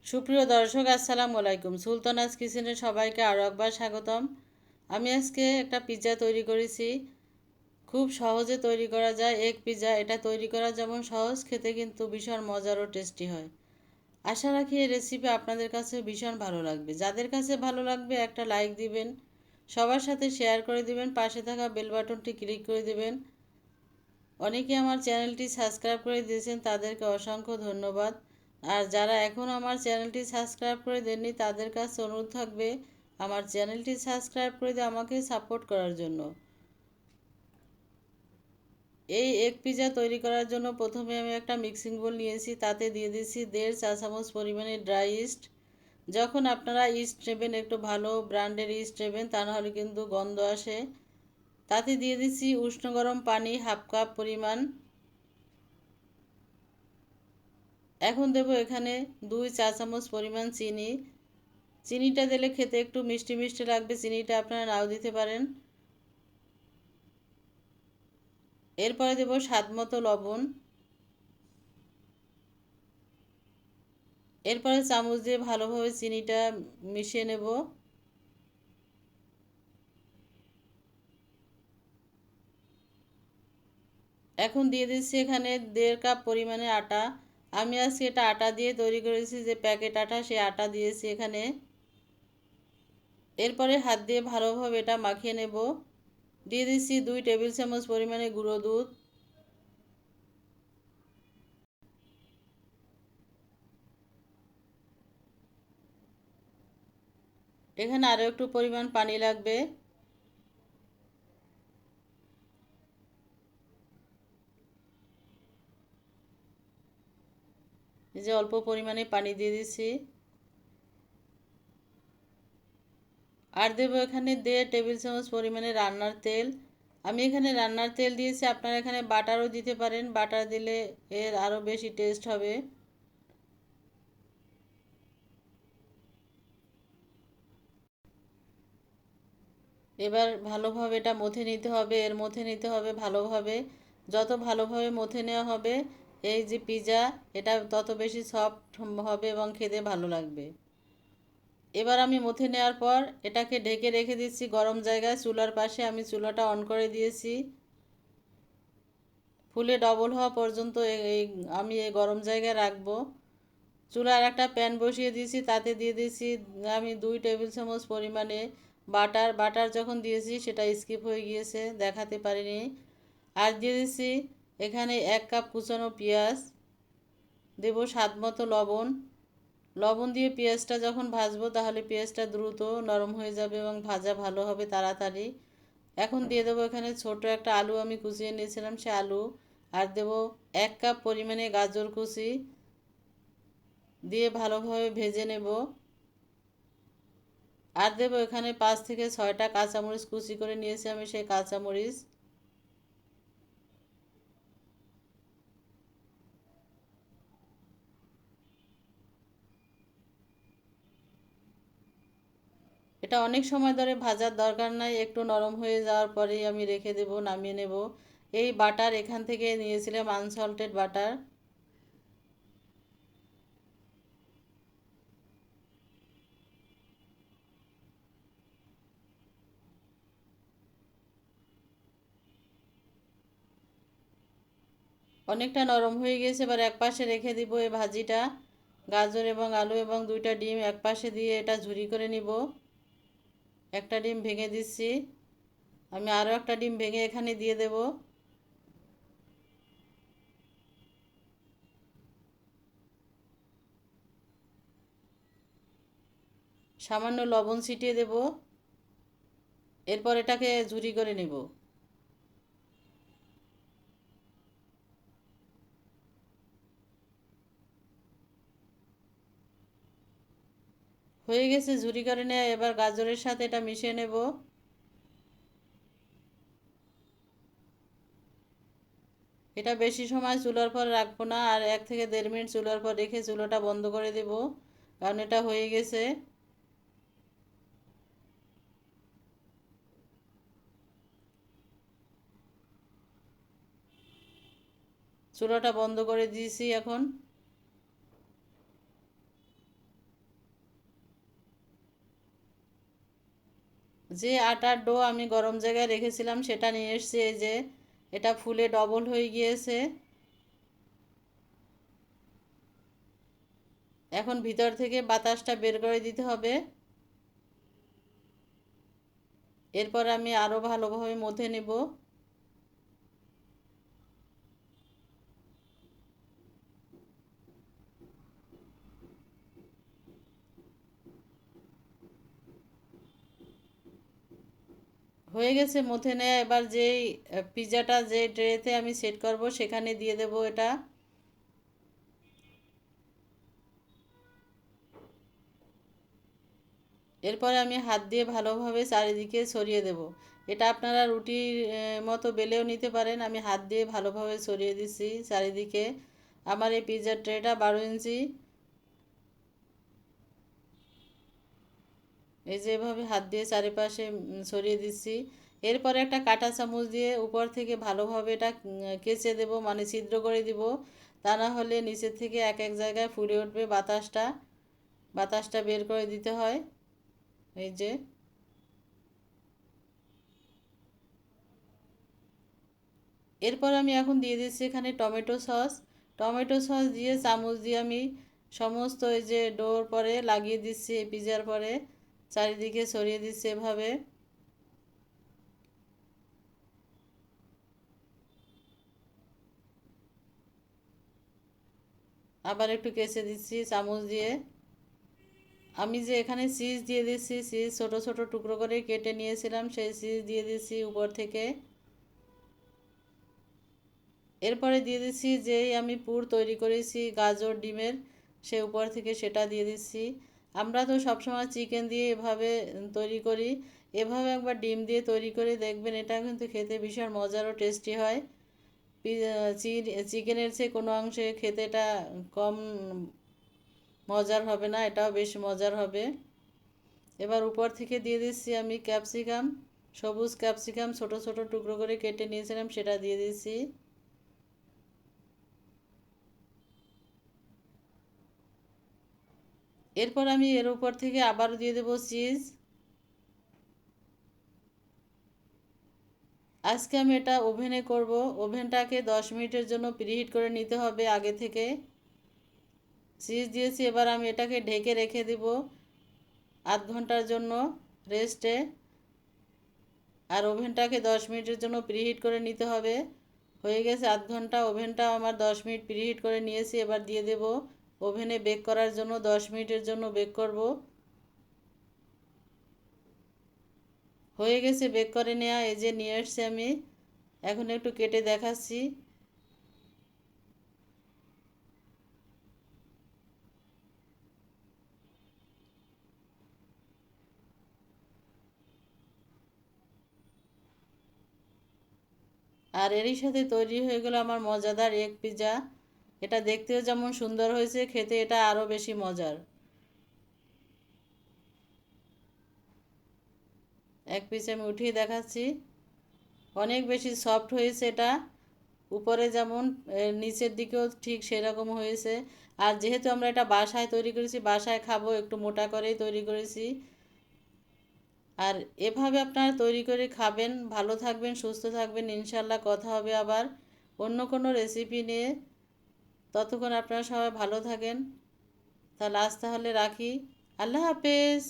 সুপ্রিয় দর্শক, আসসালামু আলাইকুম। সুলতানাস কিচেনে সবাইকে আরও একবার স্বাগতম। আমি আজকে একটা পিৎজা তৈরি করেছি। খুব সহজে তৈরি করা যায় এগ পিৎজা। এটা তৈরি করা যেমন সহজ, খেতে কিন্তু ভীষণ মজার ও টেস্টি হয়। আশা রাখি এই রেসিপি আপনাদের কাছে ভীষণ ভালো লাগবে। যাদের কাছে ভালো লাগবে একটা লাইক দিবেন, সবার সাথে শেয়ার করে দিবেন, পাশে থাকা বেল বাটনটি ক্লিক করে দিবেন। অনেকে আমার চ্যানেলটি সাবস্ক্রাইব করে দিয়েছেন, তাদেরকে অসংখ্য ধন্যবাদ। আর যারা এখনও আমার চ্যানেলটি সাবস্ক্রাইব করে দেননি, তাদের কাছে অনুরোধ থাকবে আমার চ্যানেলটি সাবস্ক্রাইব করে দিয়ে আমাকে সাপোর্ট করার জন্য। এই এগ পিৎজা তৈরি করার জন্য প্রথমে আমি একটা মিক্সিং বোল নিয়েছি, তাতে দিয়ে দিয়েছি 1.5 চা চামচ পরিমাণে ড্রাই ইস্ট। যখন আপনারা ইস্ট নেবেন, একটু ভালো ব্র্যান্ডের ইস্ট নেবেন, তা নাহলে কিন্তু গন্ধ আসে। তাতে দিয়ে দিচ্ছি উষ্ণ গরম পানি 1/2 কাপ পরিমাণ। এখন দেব এখানে 2 চা চামচ পরিমাণ চিনি। চিনিটা দিলে খেতে একটু মিষ্টি মিষ্টি লাগবে, চিনিটা আপনারা নাও দিতে পারেন। এরপরে দেব স্বাদ মতো লবণ। এরপরে চামচ দিয়ে ভালোভাবে চিনিটা মিশিয়ে নেব। এখন দিয়ে দিচ্ছি এখানে 1.5 কাপ পরিমাণে আটা। আমি আজকে এটা আটা দিয়ে তৈরি করেছি, যে প্যাকেট আটা, সেই আটা দিয়েছি এখানে। এরপরে হাত দিয়ে ভালোভাবে এটা মাখিয়ে নেব। দিয়ে দিচ্ছি 2 টেবিল চামচ পরিমাণে গুঁড়ো দুধ। এখানে আরও একটু পরিমাণ পানি লাগবে। এই যে অল্প পরিমাণে পানি দিয়ে দিচ্ছি। আর দেবো এখানে 1.5 টেবিল চামচ পরিমাণে রান্নার তেল। আমি এখানে রান্নার তেল দিয়েছি, আপনারা এখানে বাটারও দিতে পারেন। বাটার দিলে এর আরও বেশি টেস্ট হবে। এবার ভালোভাবে এটা মথে নিতে হবে, এর মথে নিতে হবে ভালোভাবে। যত ভালোভাবে মথে নেওয়া হবে এই যে পিৎজা, এটা তত বেশি সফট হবে এবং খেতে ভালো লাগবে। এবার আমি মথে নেওয়ার পর এটাকে ঢেকে রেখে দিচ্ছি গরম জায়গায়। চুলার পাশে আমি চুলাটা অন করে দিয়েছি। ফুলে ডবল হওয়া পর্যন্ত আমি এই গরম জায়গায় রাখবো। চুলার একটা প্যান বসিয়ে দিয়েছি, তাতে দিয়ে দিয়েছি আমি 2 টেবিল চামচ পরিমাণে বাটার। বাটার যখন দিয়েছি সেটা স্কিপ হয়ে গিয়েছে, দেখাতে পারিনি। আর দিয়ে দিচ্ছি এখানে 1 কাপ কুচানো পেঁয়াজ। দেব স্বাদ মতো লবণ। লবণ দিয়ে পেঁয়াজটা যখন ভাজবো, তাহলে পেঁয়াজটা দ্রুত নরম হয়ে যাবে এবং ভাজা ভালো হবে তাড়াতাড়ি। এখন দিয়ে দেবো এখানে ছোট একটা আলু আমি কুচিয়ে নিয়েছিলাম, সে আলু। আর দেব 1 কাপ পরিমাণে গাজর কুচি, দিয়ে ভালোভাবে ভেজে নেব। আর দেবো এখানে 5 থেকে 6টা কাঁচামরিচ কুচি করে নিয়েছি আমি, সেই কাঁচামরিচ। এটা অনেক সময় ধরে ভাজার দরকার নাই, একটু নরম হয়ে যাওয়ার পরেই আমি রেখে দেব, নামিয়ে নেব। এই বাটার এখান থেকে নিয়েছিলাম আনসল্টেড বাটার। অনেকটা নরম হয়ে গেছে, এবার এক পাশে রেখে দিব এই ভাজিটা। গাজর এবং আলু এবং 2টা ডিম এক পাশে দিয়ে এটা ঝুরি করে নিব। একটা ডিম ভেঙে দিচ্ছি, আমি আরও একটা ডিম ভেঙে এখানে দিয়ে দেব। সামান্য লবণ ছিটিয়ে দেব। এরপর এটাকে ঝুরি করে নেব। হয়ে গেছে ঝুরি করে নেওয়া, এবার গাজরের সাথে এটা মিশিয়ে নেব। এটা বেশি সময় চুলার পর রাখবো না, আর 1 থেকে 1.5 মিনিট চুলার পর রেখে চুলাটা বন্ধ করে দেব, কারণ এটা হয়ে গেছে। চুলাটা বন্ধ করে দিয়েছি এখন। যে আটার ডো আমি গরম জায়গায় রেখেছিলাম সেটা নিয়ে এসেছি। এই যে এটা ফুলে ডবল হয়ে গিয়েছে। এখন ভিতর থেকে বাতাসটা বের করে দিতে হবে। এরপর আমি আরও ভালোভাবে মথে নেব। হয়ে গেছে মথে নেওয়া। এবার যেই পিৎজাটা যে ট্রেতে আমি সেট করব সেখানে দিয়ে দেব এটা। এরপরে আমি হাত দিয়ে ভালোভাবে চারিদিকে ছড়িয়ে দেব। এটা আপনারা রুটির মতো বেলেও নিতে পারেন। আমি হাত দিয়ে ভালোভাবে ছড়িয়ে দিচ্ছি চারিদিকে। আমার এই পিৎজার ট্রেটা 12 ইঞ্চি। এই যে এভাবে হাত দিয়ে চারিপাশে ছড়িয়ে দিচ্ছি। এরপরে একটা কাঁটা চামচ দিয়ে উপর থেকে ভালোভাবে এটা কেচে দেব, মানে ছিদ্র করে দিব। তা না হলে নিচের থেকে এক এক জায়গায় ফুলে উঠবে। বাতাসটা বের করে দিতে হয়। এই যে এরপর আমি এখন দিয়ে দিচ্ছি এখানে টমেটো সস। টমেটো সস দিয়ে চামচ দিয়ে আমি সমস্ত এই যে ডোর পরে লাগিয়ে দিচ্ছি। এই পিৎজার পরে চারিদিকে ছড়িয়ে দিচ্ছি এভাবে। আবার একটু কেচে দিচ্ছি চামচ দিয়ে। আমি যে এখানে চিজ দিয়ে দিচ্ছি, চিজ ছোট ছোট টুকরো করে কেটে নিয়েছিলাম, সেই চিজ দিয়ে দিচ্ছি উপর থেকে। এরপরে দিয়ে দিচ্ছি যেই আমি পুর তৈরি করেছি গাজর ডিমের, সে উপর থেকে সেটা দিয়ে দিচ্ছি। আমরা তো সবসময় চিকেন দিয়ে এভাবে তৈরি করি। এভাবে একবার ডিম দিয়ে তৈরি করে দেখবেন, এটা কিন্তু খেতে ভীষণ মজার ও টেস্টি হয়। চিকেনের চেয়ে কোনো অংশে খেতে এটা কম মজার হবে না, এটাও বেশ মজার হবে। এবার উপর থেকে দিয়ে দিচ্ছি আমি ক্যাপসিকাম, সবুজ ক্যাপসিকাম ছোট ছোট টুকরো করে কেটে নিয়েছিলাম, সেটা দিয়ে দিচ্ছি। এরপর আমি এর উপর থেকে আবারও দিয়ে দেবো চিজ। আজকে আমি এটা ওভেনে করব। ওভেনটাকে 10 মিনিটের জন্য প্রিহিট করে নিতে হবে আগে থেকে। চিজ দিয়েছি, এবার আমি এটাকে ঢেকে রেখে দেব আধ ঘন্টার জন্য রেস্টে। আর ওভেনটাকে 10 মিনিটের জন্য প্রিহিট করে নিতে হবে। হয়ে গেছে আধ ঘন্টা, ওভেনটা আমার 10 মিনিট প্রিহিট করে নিয়েছি। এবার দিয়ে দেব ওভেনে বেক করার জন্য। 10 মিনিটের জন্য বেক করব। হয়ে গেছে বেক করে নেওয়া। এই যে নিয়ে এসছি আমি, এখন একটু কেটে দেখাচ্ছি। আর এরই সাথে তৈরি হয়ে গেল আমার মজাদার এগ পিৎজা। এটা দেখতেও যেমন সুন্দর হয়েছে, খেতে এটা আরও বেশি মজার। এক পিস আমি উঠিয়ে দেখাচ্ছি। অনেক বেশি সফট হয়েছে এটা, উপরে যেমন নিচের দিকেও ঠিক সেরকম হয়েছে। আর যেহেতু আমরা এটা বাসায় তৈরি করেছি, বাসায় খাবো, একটু মোটা করেই তৈরি করেছি। আর এভাবে আপনারা তৈরি করে খাবেন। ভালো থাকবেন, সুস্থ থাকবেন, ইনশাল্লাহ কথা হবে আবার অন্য কোনো রেসিপি নিয়ে। ততক্ষণ আপনারা সবাই ভালো থাকেন। তাহলে আজ তাহলে রাখি। আল্লাহ হাফেজ।